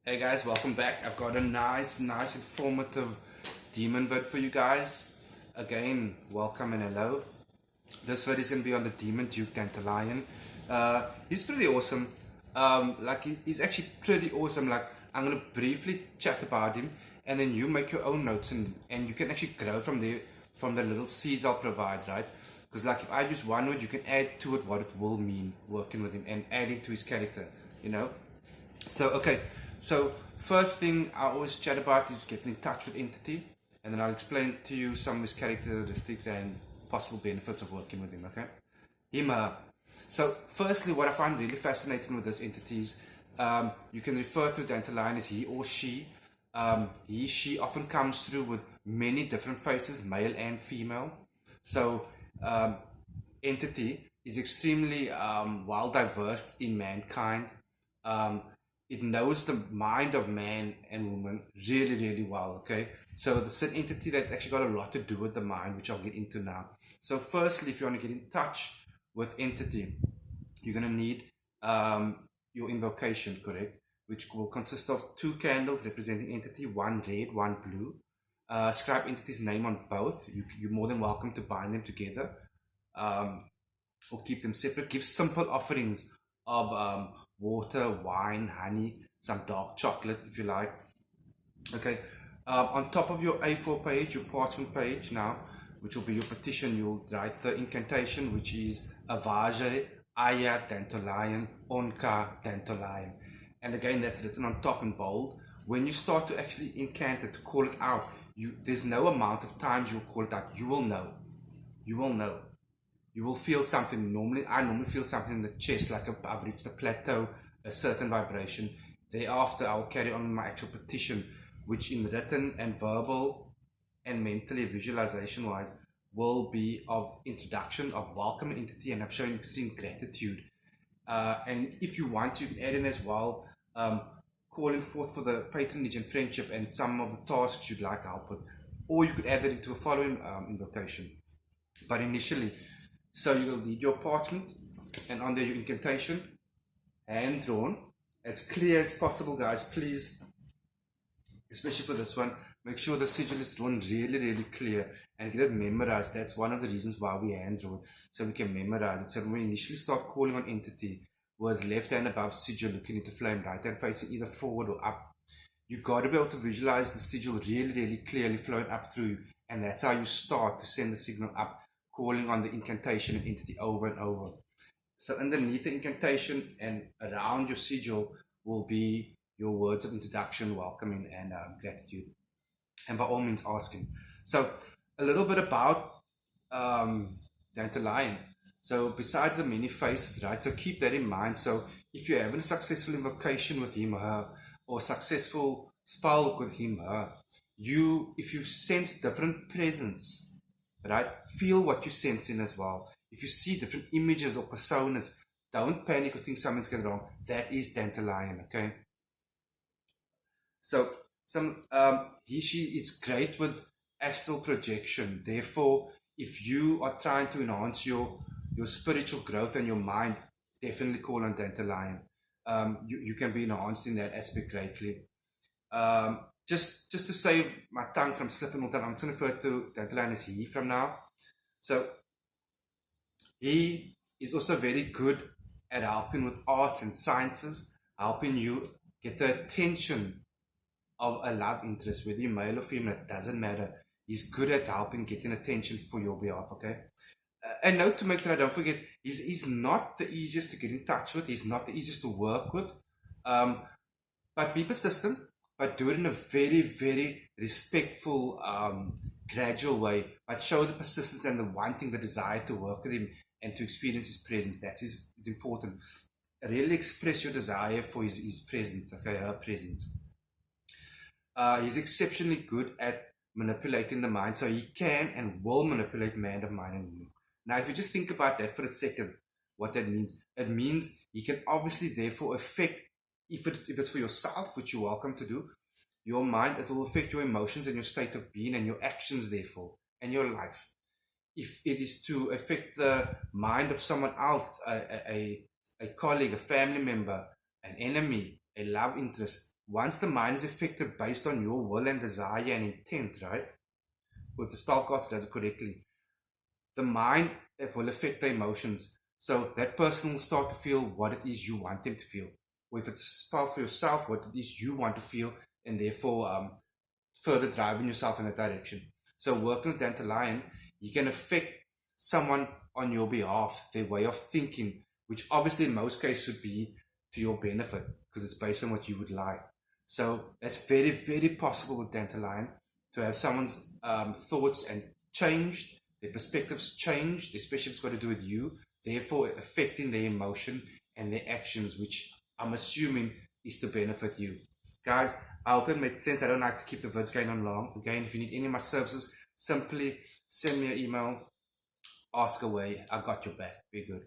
Hey guys, welcome back. I've got a nice informative demon vid for you guys. Again, welcome and hello. This vid is going to be on the demon Duke Dantalion. He's pretty awesome. He's actually pretty awesome. Like, I'm going to briefly chat about him, and then you make your own notes, and you can actually grow from there, from the little seeds I'll provide, right? Because like if I use one word, you can add to it what it will mean working with him and adding to his character, you know. So first thing I always chat about is getting in touch with Entity, and then I'll explain to you some of his characteristics and possible benefits of working with him, okay? So firstly, what I find really fascinating with this entity is you can refer to Dantalion as he or she. She often comes through with many different faces, male and female. So entity is extremely well diverse in mankind. It knows the mind of man and woman really, really well, okay? So it's an entity that's actually got a lot to do with the mind, which I'll get into now. So firstly, if you want to get in touch with entity, you're going to need your invocation, correct? Which will consist of 2 candles representing entity, one red, one blue. Scribe entity's name on both. You're more than welcome to bind them together or keep them separate. Give simple offerings of water, wine, honey, some dark chocolate if you like. Okay. On top of your A4 page, your parchment page now, which will be your petition, you'll write the incantation, which is Avaje Aya Dantalion Onka Dantalion. And again, that's written on top in bold. When you start to actually incant it, to call it out, there's no amount of times you'll call it out. You will know. You will know. You will feel something. I normally feel something in the chest, like I've reached a plateau, a certain vibration. Thereafter, I'll carry on with my actual petition, which in written and verbal and mentally visualization wise will be of introduction, of welcome entity, and of showing extreme gratitude. And if you want, you can add in as well, calling forth for the patronage and friendship and some of the tasks you'd like help with. Or you could add that into a following invocation. But initially, so you will need your parchment, and on there your incantation, hand drawn, as clear as possible, guys. Please, especially for this one, make sure the sigil is drawn really, really clear and get it memorized. That's one of the reasons why we hand draw it, so we can memorize it. So when we initially start calling on entity with left hand above sigil looking into flame, right hand facing either forward or up, you got to be able to visualize the sigil really, really clearly flowing up through you, and that's how you start to send the signal up, calling on the incantation and entity over and over. So underneath the incantation and around your sigil will be your words of introduction, welcoming, and gratitude. And by all means, asking. So a little bit about Dantalion. So besides the many faces, right? So keep that in mind. So if you're having a successful invocation with him or her, or successful spell with him or her, if you sense different presence, right? Feel what you sense in as well. If you see different images or personas, don't panic or think something's going wrong. That is Dantalion, okay? So she is great with astral projection. Therefore, if you are trying to enhance your spiritual growth and your mind, definitely call on Dantalion. You can be enhanced in that aspect greatly. Just to save my tongue from slipping all the time, I'm going to refer to Dantalion as he from now. So he is also very good at helping with arts and sciences, helping you get the attention of a love interest, whether you're male or female, it doesn't matter. He's good at helping getting attention for your behalf, okay? And note to make that I don't forget, he's not the easiest to get in touch with. He's not the easiest to work with. But be persistent, but do it in a very, very respectful, gradual way. But show the persistence and the wanting, the desire to work with him and to experience his presence. That is important. Really express your desire for his presence, okay, her presence. He's exceptionally good at manipulating the mind, so he can and will manipulate man of mind and woman. Now, if you just think about that for a second, what that means, it means he can obviously therefore affect, if it's for yourself, which you're welcome to do, your mind, it will affect your emotions and your state of being and your actions therefore, and your life. If it is to affect the mind of someone else, a colleague, a family member, an enemy, a love interest, once the mind is affected based on your will and desire and intent, right? With the spellcaster does it correctly, the mind, it will affect the emotions. So that person will start to feel what it is you want them to feel. Or if it's a spell for yourself, what it is you want to feel, and therefore further driving yourself in that direction. So working with Dantalion, you can affect someone on your behalf, their way of thinking, which obviously in most cases would be to your benefit because it's based on what you would like. So it's very, very possible with Dantalion to have someone's thoughts and changed, their perspectives changed, especially if it's got to do with you, therefore affecting their emotion and their actions, which I'm assuming is to benefit you. Guys, I hope it made sense. I don't like to keep the vids going on long. Again, if you need any of my services, simply send me an email, ask away. I got your back. Be good.